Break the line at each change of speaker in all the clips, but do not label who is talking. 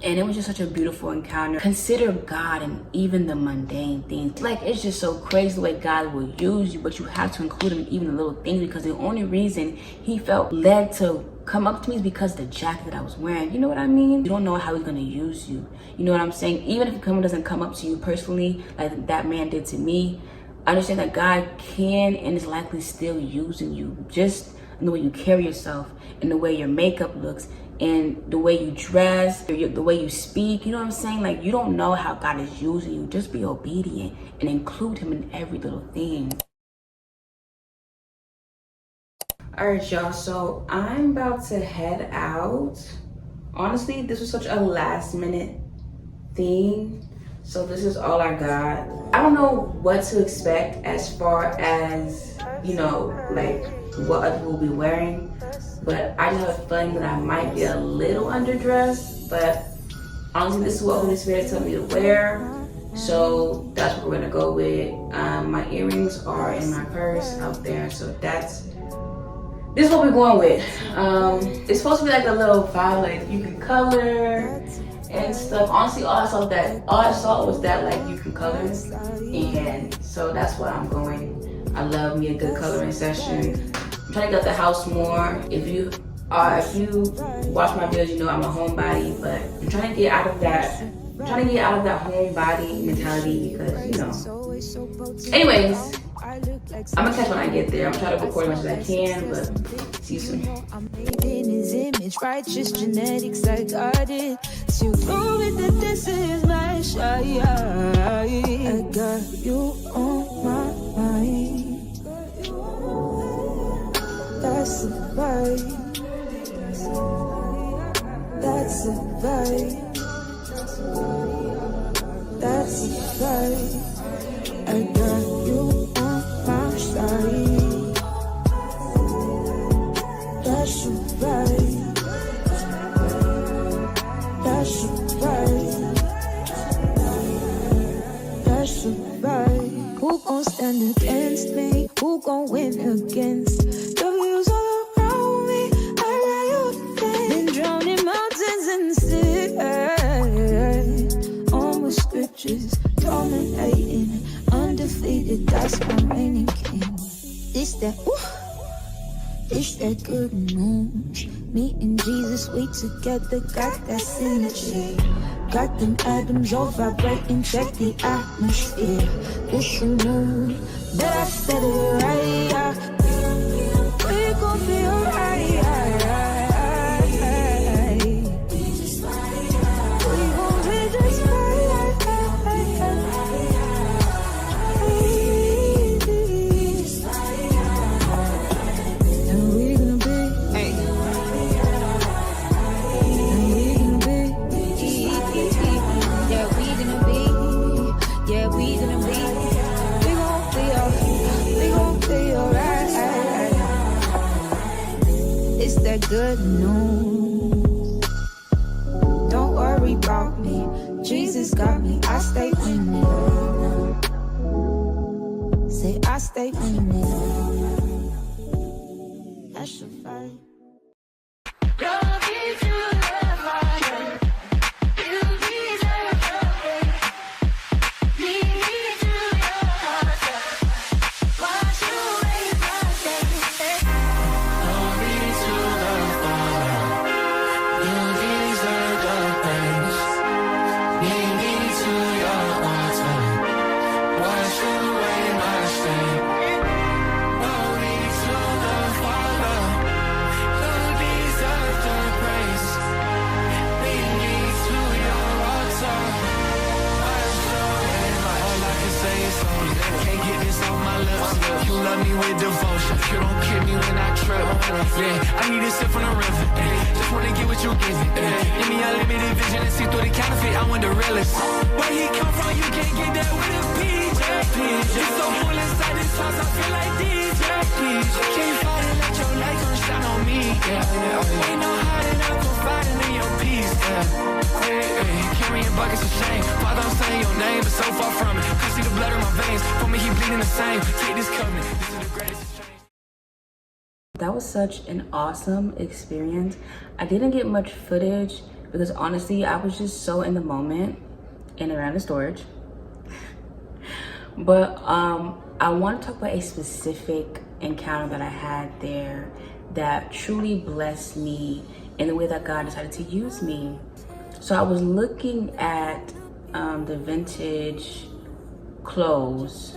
And it was just such a beautiful encounter. Consider God and even the mundane things. Like, it's just so crazy the way God will use you, but you have to include him in even the little things, because the only reason he felt led to come up to me is because of the jacket that I was wearing. You know what I mean? You don't know how he's gonna use you. You know what I'm saying? Even if someone doesn't come up to you personally, like that man did to me, understand that God can and is likely still using you, just in the way you carry yourself, in the way your makeup looks, and the way you dress, the way you speak. You know what I'm saying? Like, you don't know how God is using you. Just be obedient and include him in every little thing. All right, y'all, so I'm about to head out. Honestly, this was such a last minute thing, so this is all I got. I don't know what to expect as far as, you know, like what other people will be wearing, but I just have a feeling that I might be a little underdressed. But honestly, this is what Holy Spirit told me to wear, so that's what we're gonna go with. My earrings are in my purse out there, so this is what we're going with. It's supposed to be like a little vibe, like you can color and stuff. Honestly, all I saw was that like you can color, and so that's what I'm going. I love me a good coloring session. I'm trying to get out the house more. If you watch my videos, you know I'm a homebody, but I'm trying to get out of that. I'm trying to get out of that homebody mentality because, you know. Anyways, I'm gonna catch when I get there. I'm trying to record as much as I can, but see you soon.
I'm made in his image, righteous genetics, I got it. To prove it that this is my shot. I got you on my mind. That's a vibe. That's a vibe. That's a vibe. I got you on my side. That's a vibe. That's a vibe. That's a vibe. Who gon' stand against me? Who gon' win against the views all around me? I lie you been drowning mountains in the sea. Almost scriptures dominating, undefeated. That's my reigning king. This that good news. Me and Jesus, we together, got that synergy. Got them atoms all vibrating, check the atmosphere. This you know that I said it right. We gon' be alright. Good news. Don't worry about me. Jesus got me. I stay winning. Say I stay winning. That's a fight.
Yeah, I need a sip from the river. Just wanna get what you give me. Give me unlimited vision and see through the counterfeit. I want the realest. Where he come from, you can't get that with a PJ. He's so full inside this house, I feel like DJ. Can't fight and let your light gon' shine on me. Ain't no hiding out, confiding in your peace. Carrying buckets of shame. Father, I'm saying your name, but so far from it. Can't see the blood in my veins. For me, he bleeding the same. Take this covenant. This is the greatest.
That was such an awesome experience. I didn't get much footage because honestly, I was just so in the moment and around the storage. But I want to talk about a specific encounter that I had there that truly blessed me in the way that God decided to use me. So I was looking at the vintage clothes.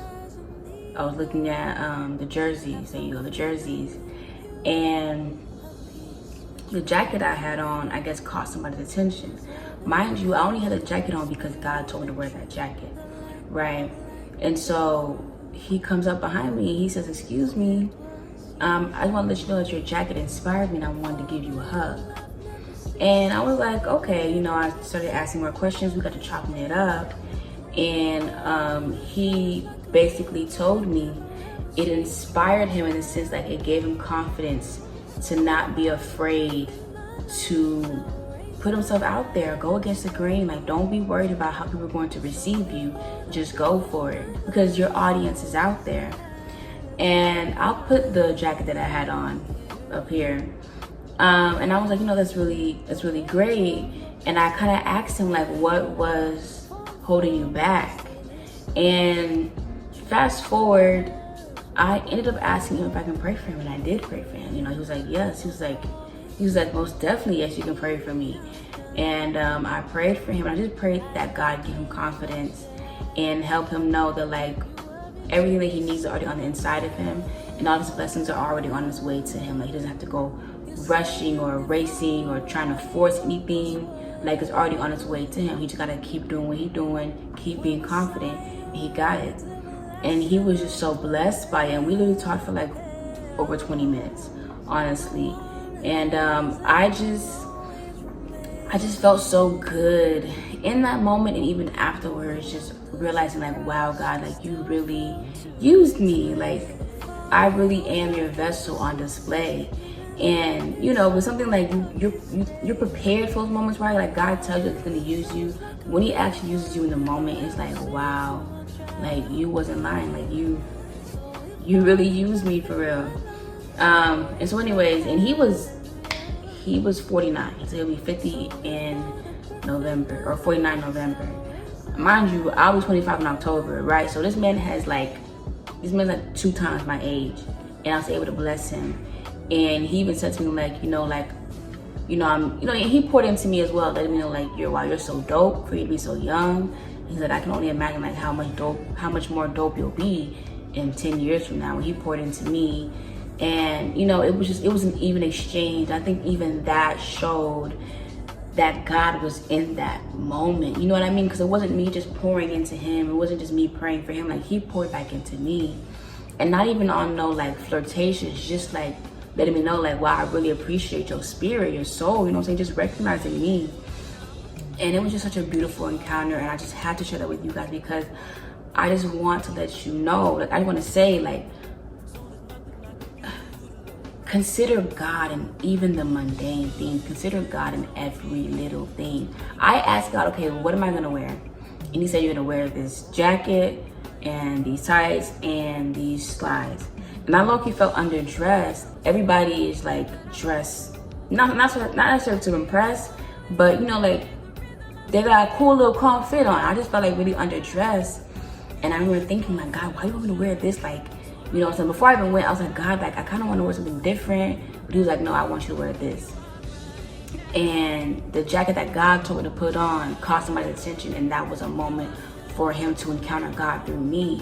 I was looking at the jerseys, the jerseys, and the jacket I had on, I guess, caught somebody's attention. Mind you, I only had the jacket on because God told me to wear that jacket, right? And so he comes up behind me and he says, "Excuse me, I just want to let you know that your jacket inspired me and I wanted to give you a hug." And I was like, okay, I started asking more questions. We got to chopping it up. And he basically told me it inspired him in the sense that it gave him confidence to not be afraid to put himself out there, go against the grain. Like, don't be worried about how people are going to receive you. Just go for it because your audience is out there. And I'll put the jacket that I had on up here. And I was like, that's really great. And I kind of asked him, like, what was holding you back? And fast forward, I ended up asking him if I can pray for him, and I did pray for him. He was like, yes. He was like, most definitely, yes, you can pray for me. And I prayed for him. I just prayed that God give him confidence and help him know that, like, everything that he needs is already on the inside of him, and all his blessings are already on his way to him. Like, he doesn't have to go rushing or racing or trying to force anything. Like, it's already on its way to him. He just gotta keep doing what he's doing, keep being confident, and he got it. And he was just so blessed by it. And we literally talked for like over 20 minutes, honestly. And I just felt so good in that moment, and even afterwards, just realizing, like, wow, God, like, you really used me. Like, I really am your vessel on display. And with something like you're prepared for those moments, right? Like, God tells you that He's gonna use you. When He actually uses you in the moment, it's like, wow, like, you wasn't lying. Like, you really used me for real. And so, anyways, and he was 49, so he'll be 50 in November, or 49 November. Mind you, I'll be 25 in October, right? So this man's like 2 times my age, and I was able to bless him. And he even said to me, like, he poured into me as well, letting me know, like, you're so dope for you to be so young. He said, I can only imagine, like, how much more dope you'll be in 10 years from now. When he poured into me, and it was an even exchange. I think even that showed that God was in that moment. You know what I mean? Because it wasn't me just pouring into him. It wasn't just me praying for him. Like, he poured back into me, and not even on no like flirtations, just like letting me know, like, wow, I really appreciate your spirit, your soul, just recognizing me. And it was just such a beautiful encounter, and I just had to share that with you guys because I just want to let you know, like, I want to say, like, consider God in even the mundane things. Consider God in every little thing. I asked God, okay, what am I gonna wear? And He said, you're gonna wear this jacket and these tights and these slides. And I low-key felt underdressed. Everybody is like dressed, not necessarily to impress, but like they got a cool little calm fit on. I just felt like really underdressed. And I remember thinking, like, God, why do you want me to wear this? Like, so before I even went, I was like, God, like, I kind of want to wear something different. But He was like, no, I want you to wear this. And the jacket that God told me to put on caught somebody's attention, and that was a moment for him to encounter God through me.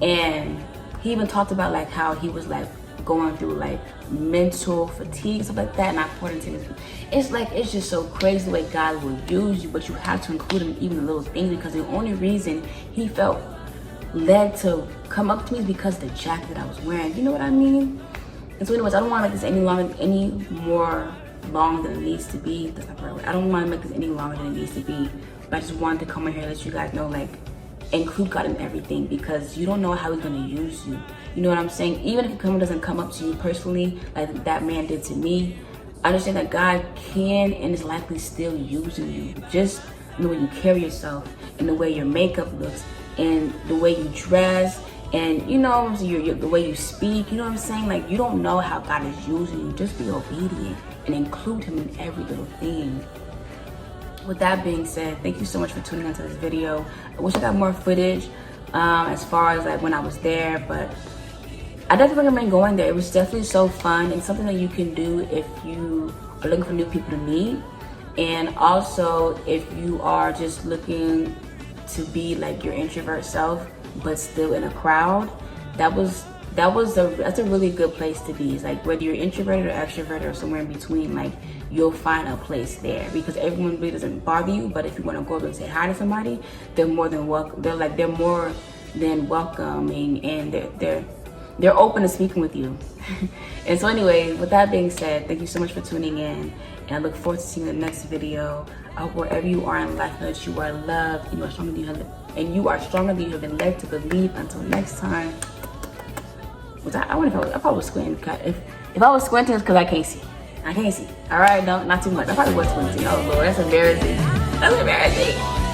And he even talked about, like, how he was, like, going through, like, mental fatigue, stuff like that, and I poured into this. It's like, it's just so crazy the way God will use you, but you have to include him even in little things, because the only reason he felt led to come up to me is because of the jacket that I was wearing. You know what I mean? And so anyways, I don't want to make this any more long than it needs to be. That's not the right way. I don't want to make this any longer than it needs to be, but I just wanted to come in here and let you guys know, like, include God in everything, because you don't know how He's going to use you. You know what I'm saying? Even if someone doesn't come up to you personally, like that man did to me, understand that God can and is likely still using you. Just in the way you carry yourself, in the way your makeup looks, and the way you dress, and the way you speak. You know what I'm saying? Like, you don't know how God is using you. Just be obedient and include Him in every little thing. with that being said, thank you so much for tuning into this video. I wish I got more footage as far as like when I was there, but I definitely recommend going there. It was definitely so fun and something that you can do if you are looking for new people to meet, and also if you are just looking to be like your introvert self but still in a crowd. That's a really good place to be. It's like whether you're introverted or extroverted or somewhere in between, like you'll find a place there, because everyone really doesn't bother you. But if you want to go up and say hi to somebody, they're more than welcome. They're more than welcoming, and they're open to speaking with you. And so anyway, with that being said, thank you so much for tuning in, and I look forward to seeing you in the next video. I hope wherever you are in life, know that you are loved, and you are stronger than you have been led to believe. Until next time. I wonder if I probably was squinting. If I was squinting, it's because I can't see. I can't see. All right, no, not too much. I probably was squinting. Oh Lord, that's embarrassing. That's embarrassing.